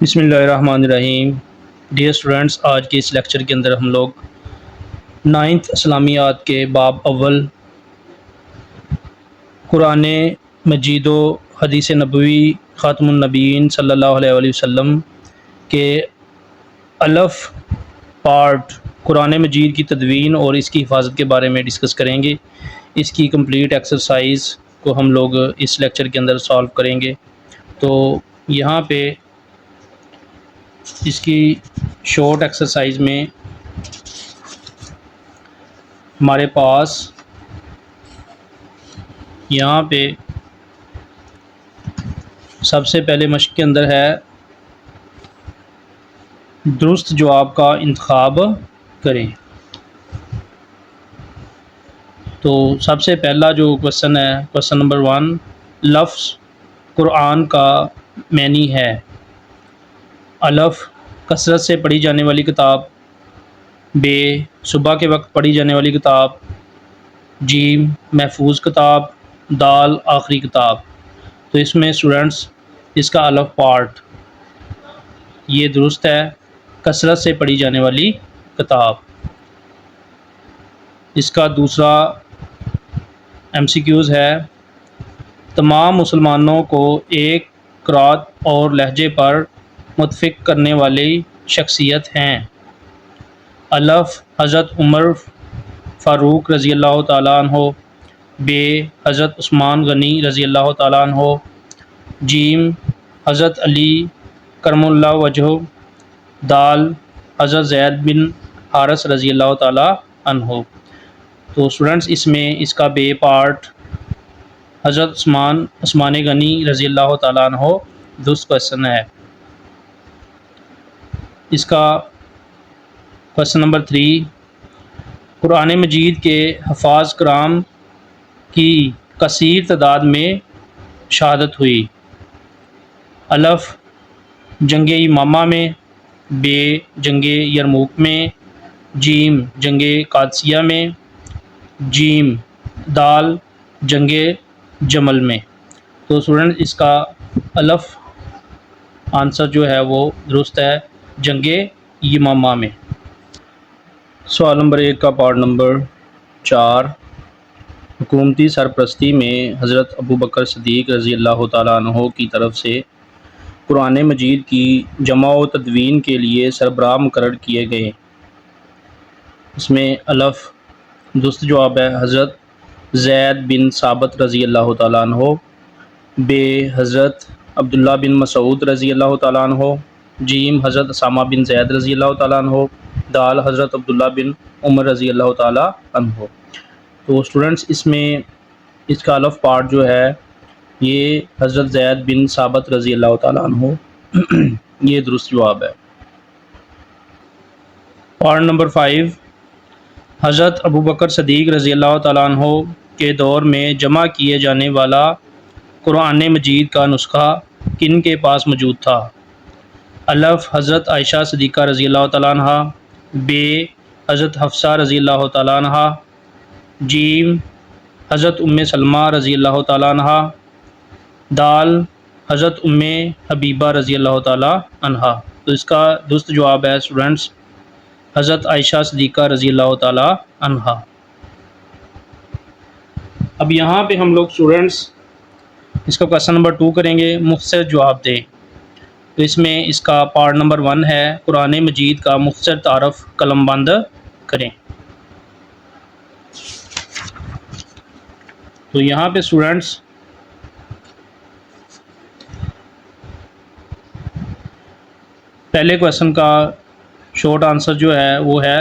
بسم اللہ الرحمن الرحیم۔ ڈیئر اسٹوڈنٹس، آج کے اس لیکچر کے اندر ہم لوگ 9th اسلامیات کے باب اول قرآن مجید و حدیث نبوی خاتم النبیین صلی اللہ علیہ وآلہ وسلم کے الف پارٹ قرآن مجید کی تدوین اور اس کی حفاظت کے بارے میں ڈسکس کریں گے۔ اس کی کمپلیٹ ایکسرسائز کو ہم لوگ اس لیکچر کے اندر سالو کریں گے۔ تو یہاں پہ اس کی شارٹ ایکسرسائز میں ہمارے پاس یہاں پہ سب سے پہلے مشق کے اندر ہے درست جواب کا انتخاب کریں۔ تو سب سے پہلا جو کوشچن ہے، کوشچن نمبر 1، لفظ قرآن کا معنی ہے۔ الف، کثرت سے پڑھی جانے والی کتاب۔ ب، صبح کے وقت پڑھی جانے والی کتاب۔ جیم، محفوظ کتاب۔ دال، آخری کتاب۔ تو اس میں اسٹوڈنٹس اس کا الف پارٹ یہ درست ہے، کثرت سے پڑھی جانے والی کتاب۔ اس کا دوسرا MCQs ہے، تمام مسلمانوں کو ایک قرات اور لہجے پر متفق کرنے والی شخصیت ہیں۔ الف، حضرت عمر فاروق رضی اللہ تعالیٰ عنہ۔ ب، حضرت عثمان غنی رضی اللہ تعالیٰ عنہ۔ جیم، حضرت علی کرم اللہ وجہہ۔ دال، حضرت زید بن حارث رضی اللہ تعالیٰ عنہ۔ تو اسٹوڈنٹس اس میں اس کا بے پارٹ حضرت عثمان غنی رضی اللہ تعالیٰ عنہ درست کوشچن ہے۔ اس کا کوشچن نمبر 3، قرآن مجید کے حفاظ کرام کی کثیر تعداد میں شہادت ہوئی۔ الف، جنگ یمامہ میں۔ ب، جنگ یرموک میں۔ جیم، جنگ قادسیہ میں۔ جیم، دال، جنگ جمل میں۔ تو اسٹوڈنٹ اس کا الف آنسر جو ہے وہ درست ہے، جنگ یمامہ میں۔ سوال نمبر 1 کا پارٹ نمبر 4، حکومتی سرپرستی میں حضرت ابوبکر صدیق رضی اللہ تعالیٰ عنہ کی طرف سے قرآن مجید کی جمع و تدوین کے لیے سربراہ مقرر کیے گئے۔ اس میں الف درست جواب ہے، حضرت زید بن ثابت رضی اللہ تعالیٰ عنہ۔ ب، حضرت عبداللہ بن مسعود رضی اللہ تعالیٰ عنہ۔ جیم، حضرت اسامہ بن زید رضی اللہ تعالیٰ عنہ۔ دال، حضرت عبداللہ بن عمر رضی اللہ تعالیٰ عنہ۔ تو اسٹوڈنٹس اس میں اس کا الف پارٹ جو ہے یہ حضرت زید بن ثابت رضی اللہ تعالیٰ عنہ یہ درست جواب ہے۔ پارٹ نمبر 5، حضرت ابوبکر صدیق رضی اللہ تعالیٰ عنہ کے دور میں جمع کیے جانے والا قرآن مجید کا نسخہ کن کے پاس موجود تھا؟ الف، حضرت عائشہ صدیقہ رضی اللہ تعالیٰ عنہ۔ ب، حضرت حفصہ رضی اللہ تعالیٰ عنہ۔ جیم، حضرت سلمہ رضی اللہ تعالیٰ عنہ۔ دال، حضرت حبیبہ رضی اللہ تعالیٰ عنہ۔ تو اس کا درست جواب ہے اسٹوڈنٹس، حضرت عائشہ صدیقہ رضی اللہ تعالیٰ عنہ۔ اب یہاں پہ ہم لوگ اسٹوڈنٹس اس کا کوشچن نمبر 2 کریں گے، مختصر جواب دیں۔ تو اس میں اس کا پارٹ نمبر 1 ہے، قرآن مجید کا مختصر تعارف قلم بند کریں۔ تو یہاں پہ اسٹوڈنٹس پہلے کوشچن کا شارٹ آنسر جو ہے وہ ہے،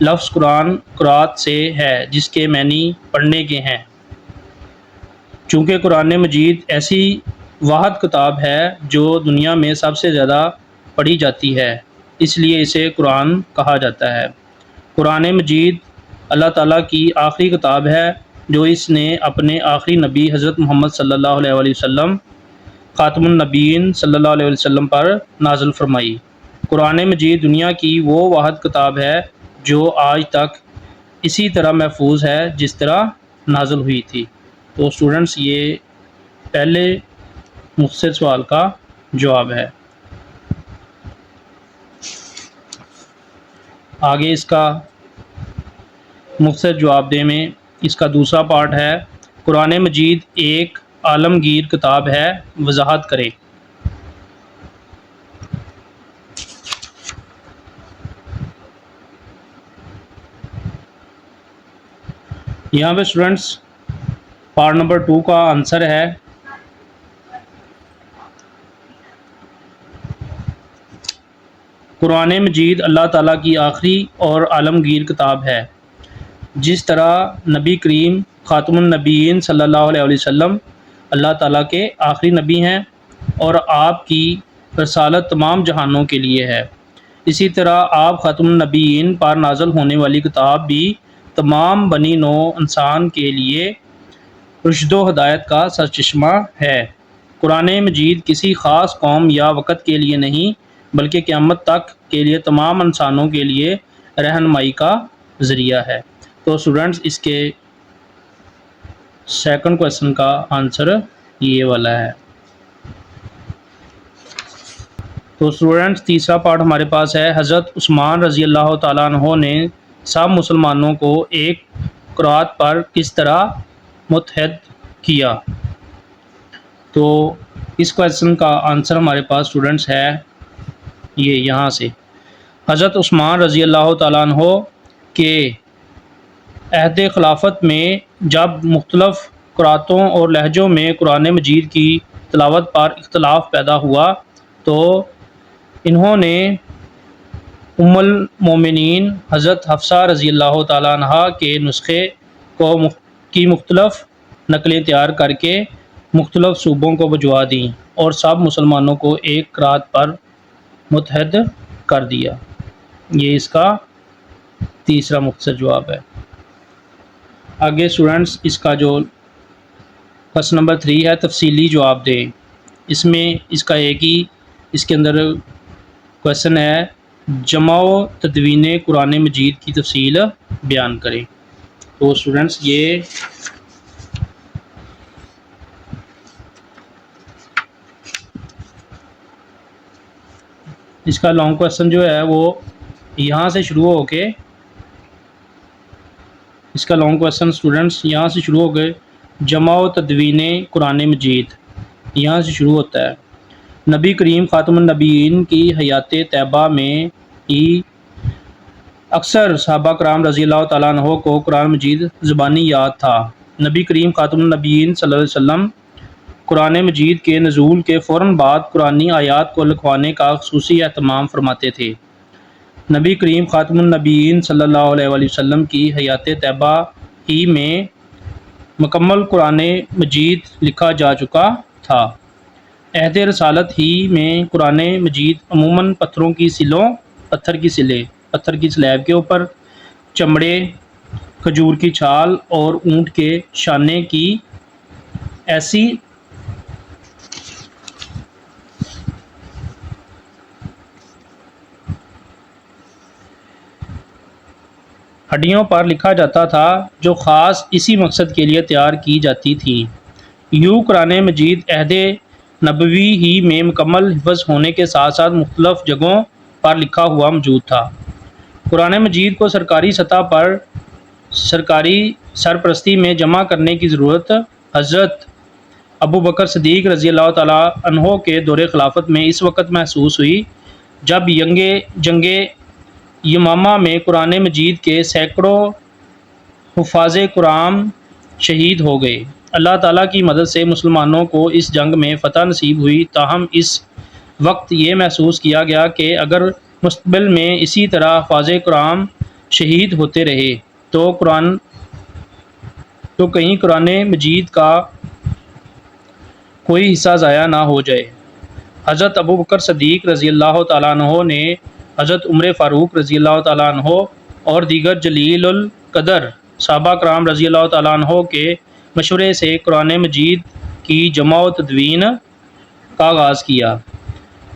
لفظ قرآن قرات سے ہے جس کے معنی پڑھنے کے ہیں۔ چونکہ قرآن مجید ایسی واحد کتاب ہے جو دنیا میں سب سے زیادہ پڑھی جاتی ہے، اس لیے اسے قرآن کہا جاتا ہے۔ قرآن مجید اللہ تعالیٰ کی آخری کتاب ہے جو اس نے اپنے آخری نبی حضرت محمد صلی اللہ علیہ وآلہ وسلم خاتم النبیین صلی اللہ علیہ وسلم پر نازل فرمائی۔ قرآن مجید دنیا کی وہ واحد کتاب ہے جو آج تک اسی طرح محفوظ ہے جس طرح نازل ہوئی تھی۔ تو اسٹوڈنٹس یہ پہلے مختصر سوال کا جواب ہے۔ آگے اس کا مختصر جواب دے میں اس کا دوسرا پارٹ ہے، قرآن مجید ایک عالمگیر کتاب ہے، وضاحت کریں۔ یہاں پہ اسٹوڈنٹس پارٹ نمبر 2 کا آنسر ہے قرآن مجید اللہ تعالیٰ کی آخری اور عالمگیر کتاب ہے۔ جس طرح نبی کریم خاتم النبیین صلی اللہ علیہ وسلم اللہ تعالیٰ کے آخری نبی ہیں اور آپ کی رسالت تمام جہانوں کے لیے ہے، اسی طرح آپ خاتم النبیین پر نازل ہونے والی کتاب بھی تمام بنی نو انسان کے لیے رشد و ہدایت کا سرچشمہ ہے۔ قرآن مجید کسی خاص قوم یا وقت کے لیے نہیں بلکہ قیامت تک کے لیے تمام انسانوں کے لیے رہنمائی کا ذریعہ ہے۔ تو اسٹوڈنٹس اس کے سیکنڈ کویسچن کا آنسر یہ والا ہے۔ تو اسٹوڈنٹس تیسرا پارٹ ہمارے پاس ہے، حضرت عثمان رضی اللہ تعالیٰ عنہ نے سب مسلمانوں کو ایک قرات پر کس طرح متحد کیا؟ تو اس کویسچن کا آنسر ہمارے پاس اسٹوڈنٹس ہے یہ یہاں سے، حضرت عثمان رضی اللہ تعالیٰ عنہ کے عہد خلافت میں جب مختلف قراتوں اور لہجوں میں قرآن مجید کی تلاوت پر اختلاف پیدا ہوا تو انہوں نے ام المومنین حضرت حفصہ رضی اللہ تعالیٰ عنہ کے نسخے کی مختلف نقلیں تیار کر کے مختلف صوبوں کو بھجوا دیں اور سب مسلمانوں کو ایک قرات پر متحد کر دیا۔ یہ اس کا تیسرا مختصر جواب ہے۔ آگے اسٹوڈنٹس اس کا جو کویسچن نمبر 3 ہے، تفصیلی جواب دیں۔ اس میں اس کا ایک ہی اس کے اندر کویسچن ہے، جمع و تدوین قرآن مجید کی تفصیل بیان کریں۔ تو اسٹوڈنٹس یہ اس کا لانگ کویسچن جو ہے وہ یہاں سے شروع ہو کے اس کا لانگ کویسچن اسٹوڈنٹس یہاں سے شروع ہو گئے، جمع و تدوین قرآن مجید یہاں سے شروع ہوتا ہے۔ نبی کریم خاتم النبیین کی حیات طیبہ میں ہی اکثر صحابہ کرام رضی اللہ تعالیٰ عنہ کو قرآن مجید زبانی یاد تھا۔ نبی کریم خاتم النبیین صلی اللہ علیہ وسلم قرآن مجید کے نزول کے فوراً بعد قرآنی آیات کو لکھوانے کا خصوصی اہتمام فرماتے تھے۔ نبی کریم خاتم النبیین صلی اللہ علیہ وسلم کی حیات طیبہ ہی میں مکمل قرآن مجید لکھا جا چکا تھا۔ عہد رسالت ہی میں قرآن مجید عموماً پتھر کی سلیب کے اوپر چمڑے، کھجور کی چھال اور اونٹ کے شانے کی ایسی ہڈیوں پر لکھا جاتا تھا جو خاص اسی مقصد کے لیے تیار کی جاتی تھی۔ یوں قرآن مجید عہد نبوی ہی میں مکمل حفظ ہونے کے ساتھ ساتھ مختلف جگہوں پر لکھا ہوا موجود تھا۔ قرآن مجید کو سرکاری سطح پر سرکاری سرپرستی میں جمع کرنے کی ضرورت حضرت ابو بکر صدیق رضی اللہ تعالیٰ عنہ کے دور خلافت میں اس وقت محسوس ہوئی جب جنگ یمامہ میں قرآن مجید کے سینکڑوں حفاظ قرآن شہید ہو گئے۔ اللہ تعالیٰ کی مدد سے مسلمانوں کو اس جنگ میں فتح نصیب ہوئی، تاہم اس وقت یہ محسوس کیا گیا کہ اگر مستقبل میں اسی طرح حفاظ قرآن شہید ہوتے رہے تو کہیں قرآن مجید کا کوئی حصہ ضائع نہ ہو جائے۔ حضرت ابو بکر صدیق رضی اللہ تعالیٰ عنہ نے حضرت عمر فاروق رضی اللہ تعالیٰ عنہ اور دیگر جلیل القدر صحابہ کرام رضی اللہ تعالیٰ عنہ کے مشورے سے قرآن مجید کی جمع و تدوین کا آغاز کیا۔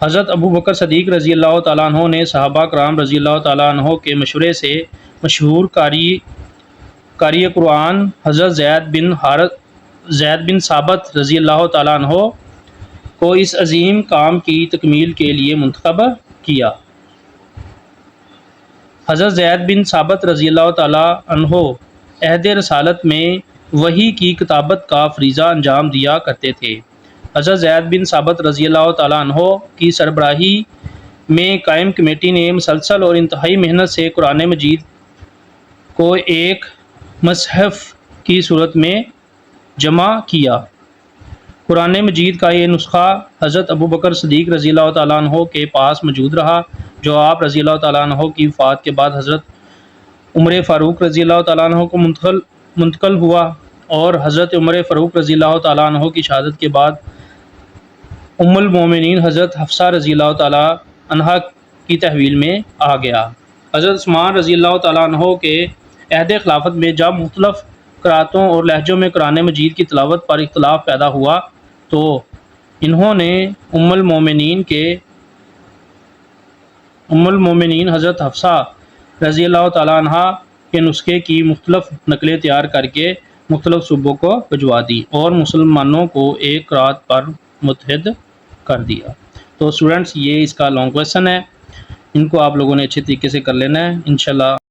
حضرت ابو بکر صدیق رضی اللہ تعالیٰ عنہ نے صحابہ کرام رضی اللہ تعالیٰ عنہ کے مشورے سے مشہور قاری قرآن حضرت زید بن ثابت رضی اللہ تعالیٰ عنہ کو اس عظیم کام کی تکمیل کے لیے منتخب کیا۔ حضرت زید بن ثابت رضی اللہ تعالیٰ عنہ عہد رسالت میں وحی کی کتابت کا فریضہ انجام دیا کرتے تھے۔ حضرت زید بن ثابت رضی اللہ تعالیٰ عنہ کی سربراہی میں قائم کمیٹی نے مسلسل اور انتہائی محنت سے قرآن مجید کو ایک مصحف کی صورت میں جمع کیا۔ قرآن مجید کا یہ نسخہ حضرت ابوبکر صدیق رضی اللہ تعالیٰ عنہ کے پاس موجود رہا، جو آپ رضی اللہ تعالیٰ عنہ کی وفات کے بعد حضرت عمر فاروق رضی اللہ تعالیٰ عنہ کو منتقل ہوا، اور حضرت عمر فاروق رضی اللہ تعالیٰ عنہ کی شہادت کے بعد ام المومنین حضرت حفصہ رضی اللہ تعالیٰ عنہ کی تحویل میں آ گیا۔ حضرت عثمان رضی اللہ تعالیٰ عنہ کے عہد خلافت میں جب مختلف قراتوں اور لہجوں میں قرآن مجید کی تلاوت پر اختلاف پیدا ہوا تو انہوں نے ام المومنین حضرت حفصہ رضی اللہ تعالیٰ عنہ کے نسخے کی مختلف نقلیں تیار کر کے مختلف صوبوں کو بھجوا دی اور مسلمانوں کو ایک قرات پر متحد کر دیا۔ تو اسٹوڈنٹس، یہ اس کا لانگ کویسچن ہے، ان کو آپ لوگوں نے اچھے طریقے سے کر لینا ہے انشاءاللہ۔